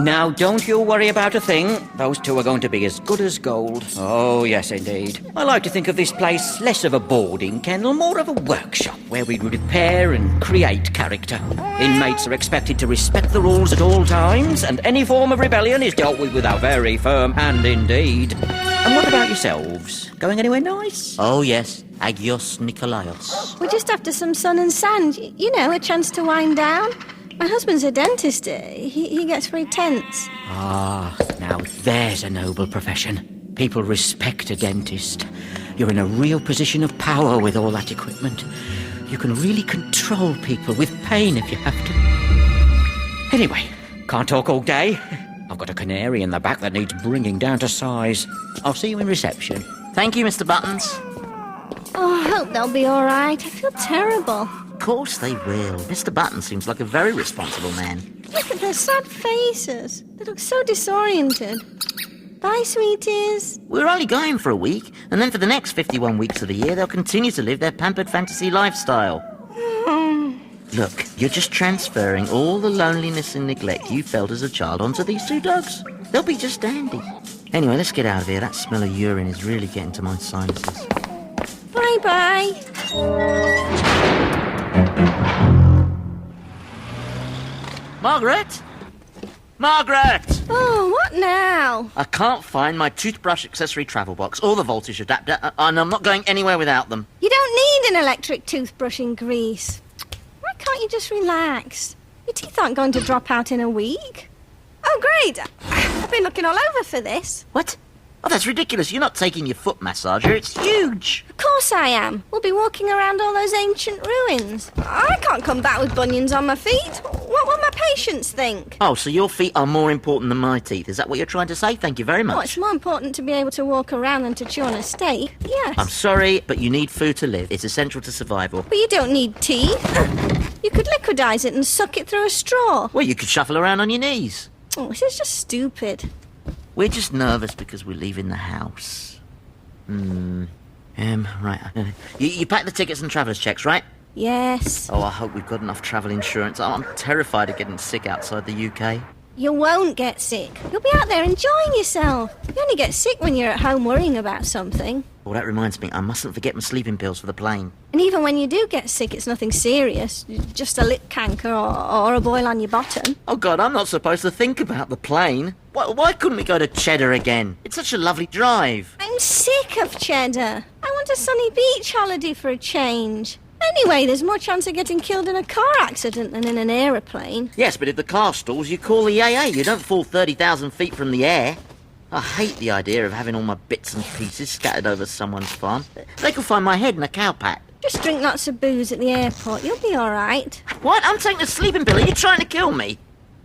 Now, don't you worry about a thing. Those two are going to be as good as gold. Oh, yes, indeed. I like to think of this place less of a boarding kennel, more of a workshop where we repair and create character. Inmates are expected to respect the rules at all times, and any form of rebellion is dealt with a very firm hand indeed. And what about yourselves? Going anywhere nice? Oh, yes. Agios Nikolaios. We're just after some sun and sand. You know, a chance to wind down. My husband's a dentist. He gets very tense. Ah, now there's a noble profession. People respect a dentist. You're in a real position of power with all that equipment. You can really control people with pain if you have to. Anyway, can't talk all day. I've got a canary in the back that needs bringing down to size. I'll see you in reception. Thank you, Mr. Buttons. Oh, I hope they'll be all right. I feel terrible. Of course they will. Mr. Button seems like a very responsible man. Look at their sad faces. They look so disoriented. Bye, sweeties. We're only going for a week, and then for the next 51 weeks of the year, they'll continue to live their pampered fantasy lifestyle. Look, you're just transferring all the loneliness and neglect you felt as a child onto these two dogs. They'll be just dandy. Anyway, let's get out of here. That smell of urine is really getting to my sinuses. Bye-bye. Margaret? Margaret! Oh, what now? I can't find my toothbrush accessory travel box or the voltage adapter, and I'm not going anywhere without them. You don't need an electric toothbrush in Greece. Why can't you just relax? Your teeth aren't going to drop out in a week. Oh, great. I've been looking all over for this. What? Oh, that's ridiculous. You're not taking your foot massager. It's huge. Of course I am. We'll be walking around all those ancient ruins. I can't come back with bunions on my feet. What will my patients think? Oh, so your feet are more important than my teeth. Is that what you're trying to say? Thank you very much. Oh, it's more important to be able to walk around than to chew on a steak. Yes. I'm sorry, but you need food to live. It's essential to survival. But you don't need teeth. You could liquidize it and suck it through a straw. Well, you could shuffle around on your knees. Oh, this is just stupid. We're just nervous because we're leaving the house. Right. You packed the tickets and traveller's checks, right? Yes. Oh, I hope we've got enough travel insurance. I'm terrified of getting sick outside the UK. You won't get sick. You'll be out there enjoying yourself. You only get sick when you're at home worrying about something. Well, that reminds me, I mustn't forget my sleeping pills for the plane. And even when you do get sick, it's nothing serious. Just a lip canker or a boil on your bottom. Oh, God, I'm not supposed to think about the plane. Why couldn't we go to Cheddar again? It's such a lovely drive. I'm sick of Cheddar. I want a sunny beach holiday for a change. Anyway, there's more chance of getting killed in a car accident than in an aeroplane. Yes, but if the car stalls, you call the AA. You don't fall 30,000 feet from the air. I hate the idea of having all my bits and pieces scattered over someone's farm. They could find my head in a cow pat. Just drink lots of booze at the airport. You'll be all right. What? I'm taking a sleeping pill. Are you trying to kill me?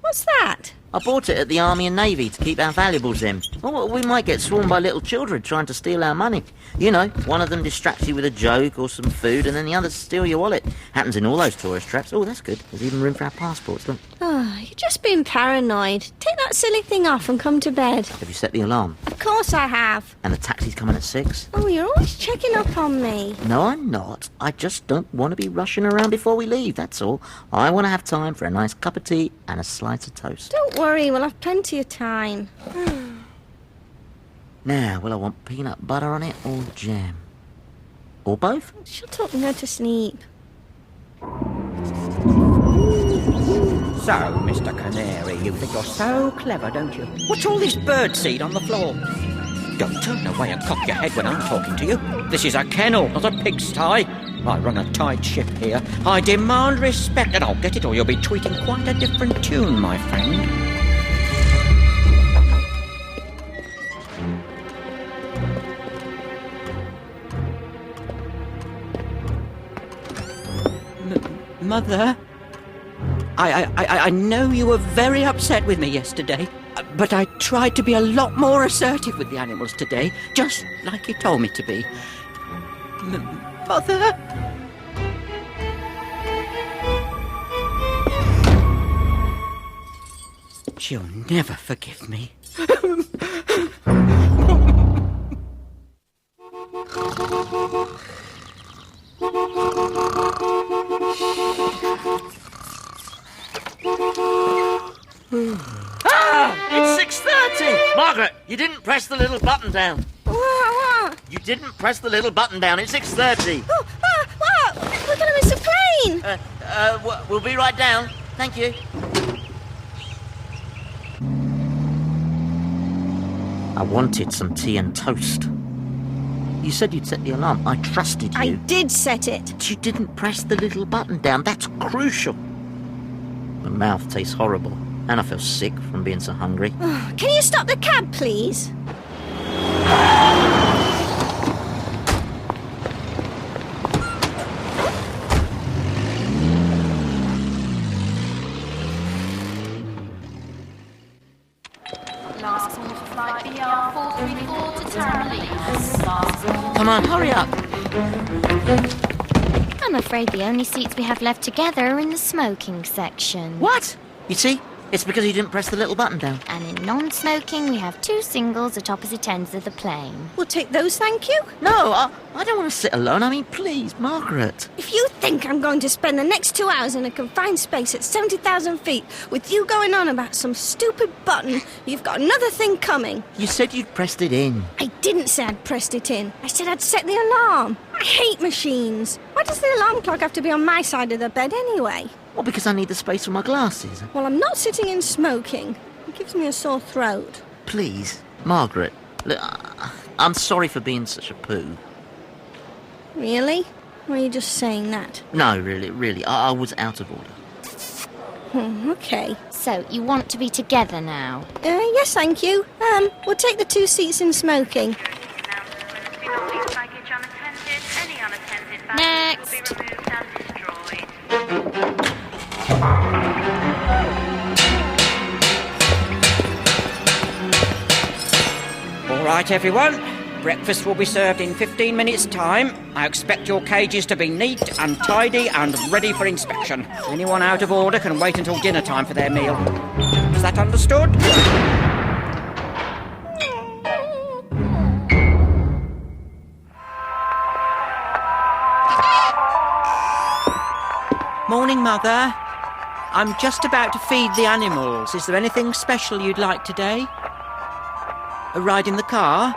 What's that? I bought it at the Army and Navy to keep our valuables in. Oh, we might get swarmed by little children trying to steal our money. You know, one of them distracts you with a joke or some food, and then the others steal your wallet. Happens in all those tourist traps. Oh, that's good. There's even room for our passports, look. Oh, you're just being paranoid. Take that silly thing off and come to bed. Have you set the alarm? Of course I have. And the taxi's coming at 6? Oh, you're always checking up on me. No, I'm not. I just don't want to be rushing around before we leave, that's all. I want to have time for a nice cup of tea and a slice of toast. Don't worry, we'll have plenty of time. Now, will I want peanut butter on it or jam? Or both? Shut up and go to sleep. So, Mr. Canary, you think you're so clever, don't you? What's all this birdseed on the floor? Don't turn away and cock your head when I'm talking to you. This is a kennel, not a pigsty. I run a tight ship here. I demand respect, and I'll get it or you'll be tweeting quite a different tune, my friend. Mother, I know you were very upset with me yesterday, but I tried to be a lot more assertive with the animals today, just like you told me to be. Mother? She'll never forgive me. It's 6:30! Margaret, you didn't press the little button down. What? You didn't press the little button down. It's 6:30. Oh, what? We're going to miss the plane. We'll be right down. Thank you. I wanted some tea and toast. You said you'd set the alarm. I trusted you. I did set it. But you didn't press the little button down. That's crucial. My mouth tastes horrible. And I feel sick from being so hungry. Can you stop the cab, please? Last call for flight BR 434 to Terralina. Come on, hurry up. I'm afraid the only seats we have left together are in the smoking section. What? You see? It's because you didn't press the little button down. And in non-smoking, we have 2 singles at opposite ends of the plane. We'll take those, thank you. No, I don't want to sit alone. I mean, please, Margaret. If you think I'm going to spend the next 2 hours in a confined space at 70,000 feet with you going on about some stupid button, you've got another thing coming. You said you'd pressed it in. I didn't say I'd pressed it in. I said I'd set the alarm. I hate machines. Why does the alarm clock have to be on my side of the bed anyway? Well, because I need the space for my glasses. Well, I'm not sitting in smoking. It gives me a sore throat. Please, Margaret. Look, I'm sorry for being such a poo. Really? Or are you just saying that? No, really. I was out of order. Okay. So, you want to be together now? Yes, thank you. We'll take the 2 seats in smoking. Next. All right, everyone. Breakfast will be served in 15 minutes' time. I expect your cages to be neat and tidy and ready for inspection. Anyone out of order can wait until dinner time for their meal. Is that understood? Morning, Mother. I'm just about to feed the animals. Is there anything special you'd like today? A ride in the car?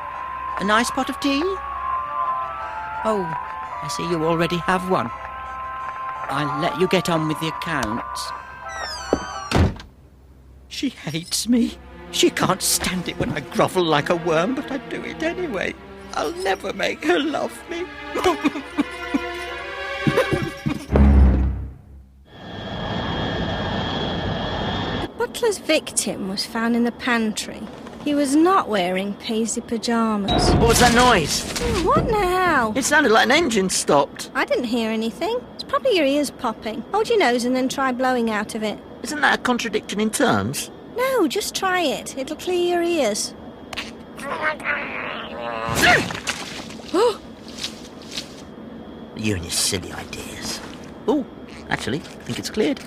A nice pot of tea? Oh, I see you already have one. I'll let you get on with the accounts. She hates me. She can't stand it when I grovel like a worm, but I do it anyway. I'll never make her love me. Butler's victim was found in the pantry. He was not wearing paisley pyjamas. What was that noise? What now? It sounded like an engine stopped. I didn't hear anything. It's probably your ears popping. Hold your nose and then try blowing out of it. Isn't that a contradiction in terms? No, just try it. It'll clear your ears. You and your silly ideas. Oh, actually, I think it's cleared.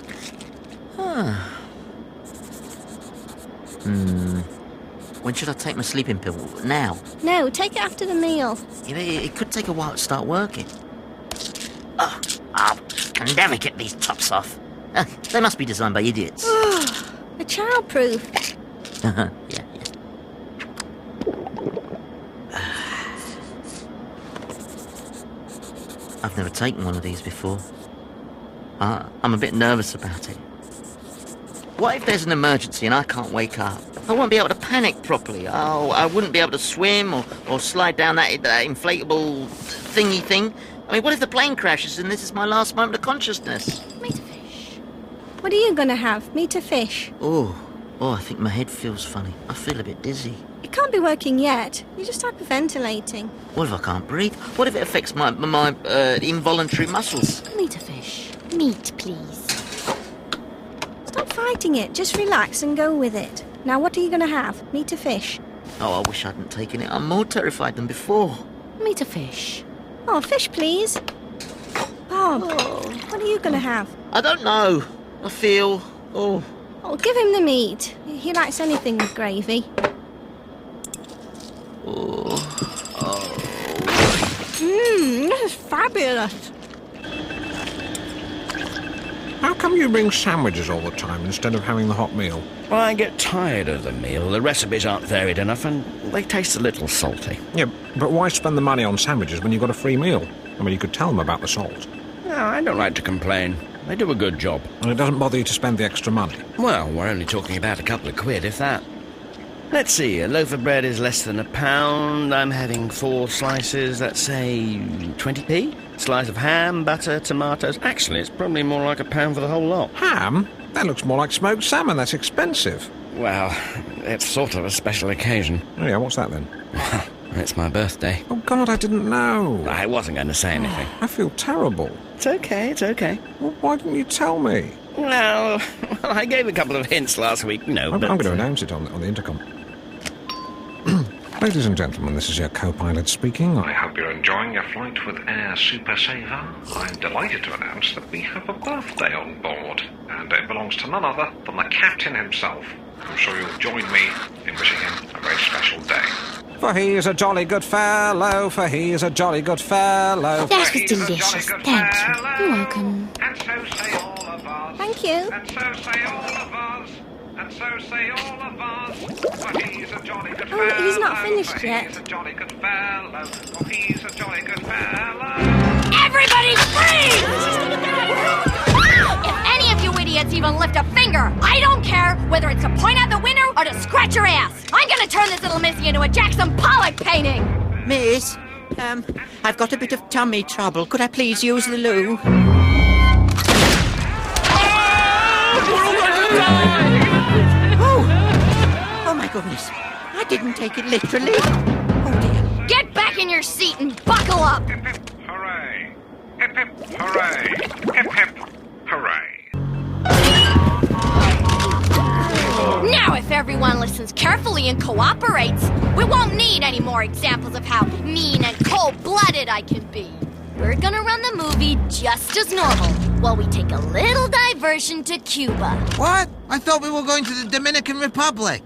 When should I take my sleeping pill? Now? No, take it after the meal. It could take a while to start working. I'll never get these tops off. They must be designed by idiots. A childproof. Yeah. I've never taken one of these before. I'm a bit nervous about it. What if there's an emergency and I can't wake up? I won't be able to panic properly. I wouldn't be able to swim or slide down that inflatable thingy thing. I mean, what if the plane crashes and this is my last moment of consciousness? Meat or fish? What are you going to have? Meat or fish? Oh, I think my head feels funny. I feel a bit dizzy. It can't be working yet. You're just hyperventilating. What if I can't breathe? What if it affects my involuntary muscles? Meat or fish? Meat, please. Stop fighting it. Just relax and go with it. Now, what are you going to have? Meat or fish? Oh, I wish I hadn't taken it. I'm more terrified than before. Meat or fish? Oh, fish, please. Bob, what are you going to have? I don't know. I feel... Oh, give him the meat. He likes anything with gravy. This is fabulous. How come come you bring sandwiches all the time instead of having the hot meal? Well, I get tired of the meal. The recipes aren't varied enough and they taste a little salty. Yeah, but why spend the money on sandwiches when you've got a free meal? I mean, you could tell them about the salt. No, I don't like to complain. They do a good job. And it doesn't bother you to spend the extra money. Well, we're only talking about a couple of quid, if that. Let's see, a loaf of bread is less than £1. I'm having 4 slices, let's say 20p. Slice of ham, butter, tomatoes. Actually, it's probably more like £1 for the whole lot. Ham? That looks more like smoked salmon. That's expensive. Well, it's sort of a special occasion. Oh, yeah, what's that then? It's my birthday. Oh, God, I didn't know. I wasn't going to say anything. I feel terrible. It's okay, it's okay. Well, why didn't you tell me? Well, I gave a couple of hints last week, no, I'm but... going to announce it on the intercom. Ladies and gentlemen, this is your co-pilot speaking. I hope you're enjoying your flight with Air Super Saver. I'm delighted to announce that we have a birthday on board, and it belongs to none other than the captain himself. I'm sure you'll join me in wishing him a very special day. For he is a jolly good fellow, for he is a jolly good fellow. That was delicious. Thank you. You're welcome. And so say all of us. Thank you. And so say all of us. And so say all of us. For he's a jolly good fellow. Oh, he's not finished For yet. he's a jolly good fellow. For he's a jolly good fellow. Everybody freeze! If any of you idiots even lift a finger, I don't care whether it's to point out the window or to scratch your ass. I'm gonna turn this little missy into a Jackson Pollock painting. Miss, I've got a bit of tummy trouble. Could I please use the loo? Oh my goodness. I didn't take it literally. Oh dear. Get back in your seat and buckle up. Hip hip hooray. Hip hip hooray. Hip hip hooray. Now, if everyone listens carefully and cooperates, we won't need any more examples of how mean and cold-blooded I can be. We're gonna run the movie just as normal, while we take a little diversion to Cuba. What? I thought we were going to the Dominican Republic.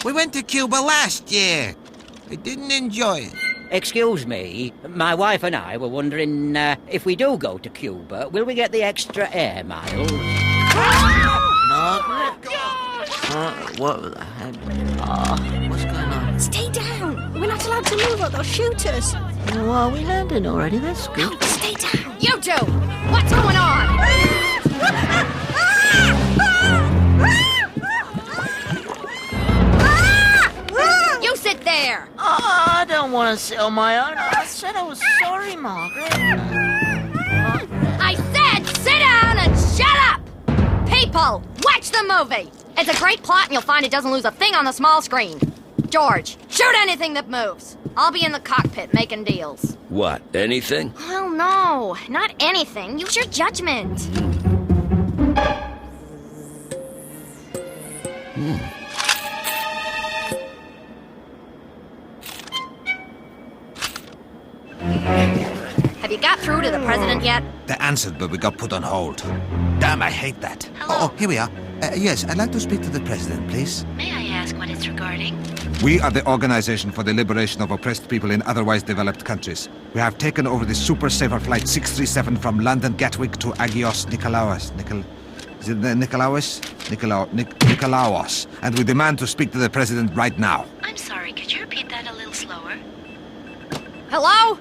We went to Cuba last year. I didn't enjoy it. Excuse me, my wife and I were wondering if we do go to Cuba, will we get the extra air miles? Margaret? What? What's going on? Stay down. We're not allowed to move or they'll shoot us. Oh, are we landing already? That's good. Stay down. You two, what's going on? You sit there. Oh, I don't want to sit on my own. I said I was sorry, Margaret. I said sit down and shut up! People, watch the movie! It's a great plot and you'll find it doesn't lose a thing on the small screen. George, shoot anything that moves. I'll be in the cockpit making deals. What, anything? Well, no, not anything. Use your judgment. Have you got through to the president yet? They answered, but we got put on hold. Damn, I hate that. Hello? Oh, here we are. Yes, I'd like to speak to the president, please. May I ask what it's regarding? We are the Organization for the Liberation of Oppressed People in Otherwise Developed Countries. We have taken over the Super Saver Flight 637 from London Gatwick to Agios Nikolaos. Is it Nikolaos? Nikolaos. And we demand to speak to the president right now. I'm sorry, could you repeat that a little slower? Hello?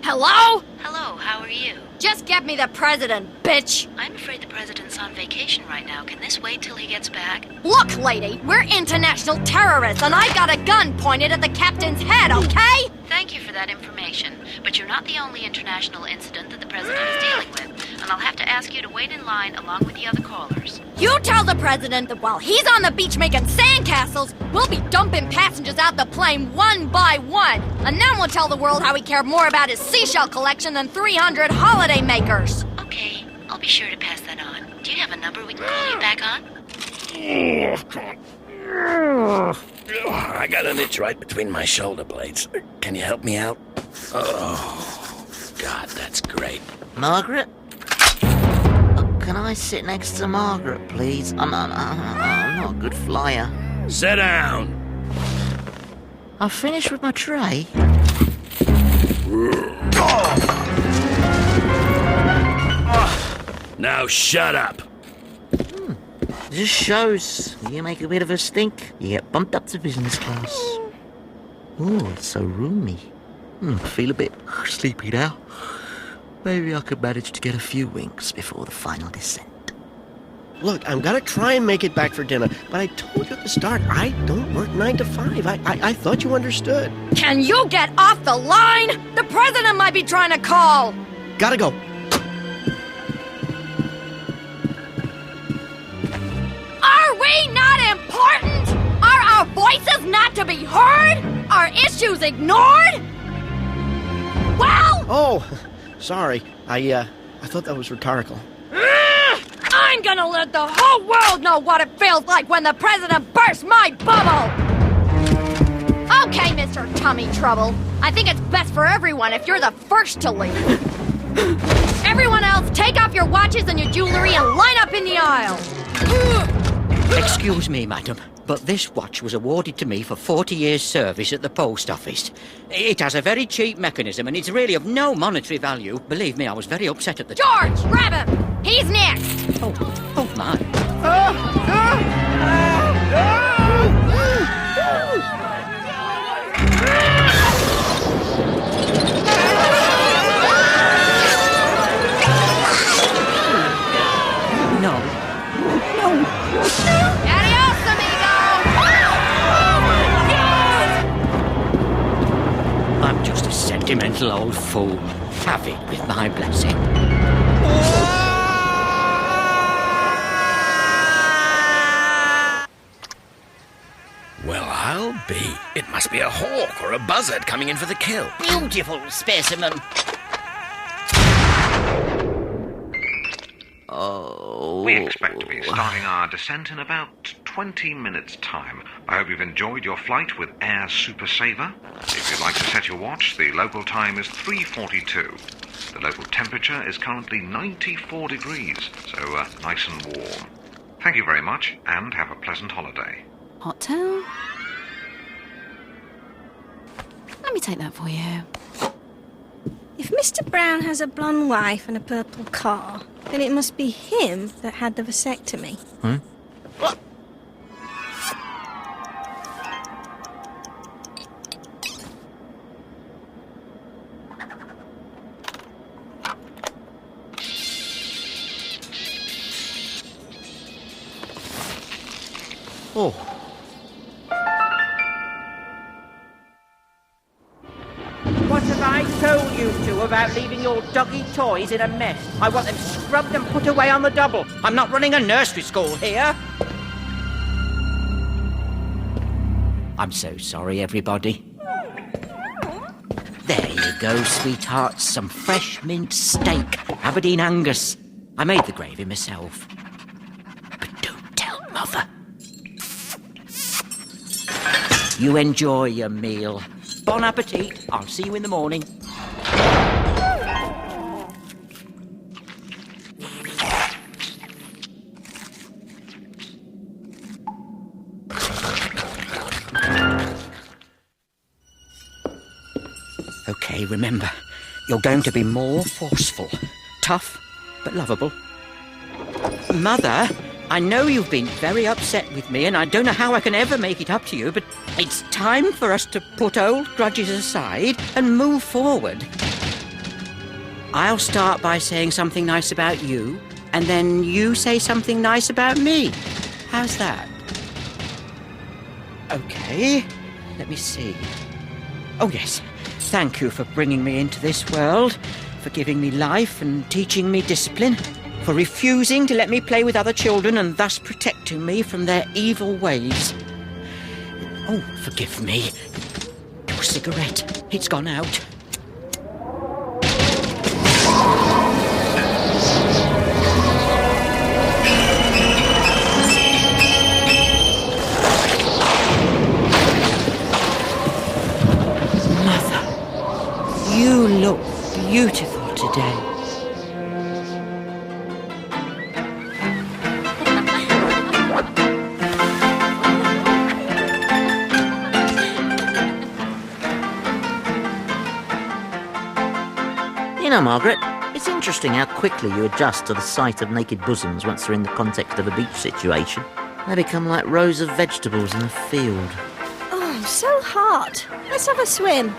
Hello? Hello, how are you? Just get me the president, bitch! I'm afraid the president's on vacation right now. Can this wait till he gets back? Look, lady, we're international terrorists, and I got a gun pointed at the captain's head, okay? Thank you for that information, but you're not the only international incident that the president is dealing with, and I'll have to ask you to wait in line along with the other callers. You tell the president that while he's on the beach making sandcastles, we'll be dumping passengers out the plane one by one, and then we'll tell the world how he cared more about his seashell collection than 300 holiday makers. Okay, I'll be sure to pass that on. Do you have a number we can call you back on? I got an itch right between my shoulder blades. Can you help me out? Oh, God, that's great. Margaret? Oh, can I sit next to Margaret, please? I'm not a good flyer. Sit down. I've finished with my tray. Now shut up. Just shows. You make a bit of a stink, you get bumped up to business class. Oh, it's so roomy. I feel a bit sleepy now. Maybe I could manage to get a few winks before the final descent. Look, I'm gonna try and make it back for dinner, but I told you at the start, I don't work 9 to 5. I thought you understood. Can you get off the line? The president might be trying to call. Gotta go. Are we not important? Are our voices not to be heard? Are issues ignored? Well... Oh, sorry. I thought that was rhetorical. I'm gonna let the whole world know what it feels like when the president bursts my bubble! Okay, Mr. Tummy Trouble. I think it's best for everyone if you're the first to leave. Everyone else, take off your watches and your jewelry and line up in the aisle. Excuse me, madam, but this watch was awarded to me for 40 years' service at the post office. It has a very cheap mechanism and it's really of no monetary value. Believe me, I was very upset at the time. George, grab him! He's next! Oh my. No. Adios, amigo! I'm just a sentimental old fool. Have it with my blessing. Well, I'll be. It must be a hawk or a buzzard coming in for the kill. Beautiful specimen. Oh. We expect to be starting our descent in about 20 minutes' time. I hope you've enjoyed your flight with Air Super Saver. If you'd like to set your watch, the local time is 3:42. The local temperature is currently 94 degrees, so nice and warm. Thank you very much, and have a pleasant holiday. Hot towel? Let me take that for you. If Mr. Brown has a blonde wife and a purple car, then it must be him that had the vasectomy. Oh. What have I told you two about leaving your doggy toys in a mess? I want them scrubbed and put away on the double. I'm not running a nursery school here. I'm so sorry, everybody. There you go, sweethearts. Some fresh mint steak. Aberdeen Angus. I made the gravy myself. But don't tell Mother. You enjoy your meal. Bon appetit. I'll see you in the morning. Okay, remember, you're going to be more forceful. Tough, but lovable. Mother, I know you've been very upset with me, and I don't know how I can ever make it up to you, but it's time for us to put old grudges aside and move forward. I'll start by saying something nice about you, and then you say something nice about me. How's that? Okay, let me see. Oh, yes. Thank you for bringing me into this world, for giving me life and teaching me discipline, for refusing to let me play with other children and thus protecting me from their evil ways. Oh, forgive me. Your cigarette. It's gone out. Mother, you look beautiful today. You know, Margaret, It's interesting how quickly you adjust to the sight of naked bosoms once they're in the context of a beach situation. They become like rows of vegetables in a field. Oh, so hot. Let's have a swim.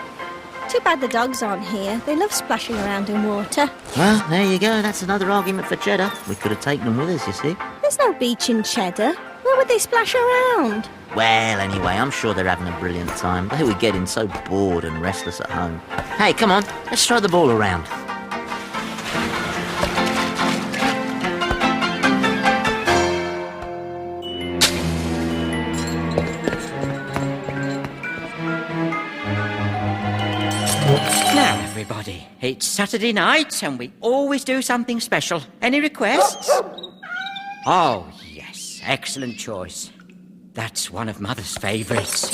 Too bad the dogs aren't here. They love splashing around in water. Well, there you go. That's another argument for Cheddar. We could have taken them with us, you see. There's no beach in Cheddar. Where would they splash around? Well, anyway, I'm sure they're having a brilliant time. They were getting so bored and restless at home. Hey, come on. Let's throw the ball around. Now, everybody, it's Saturday night and we always do something special. Any requests? Oh, yes, excellent choice. That's one of Mother's favourites.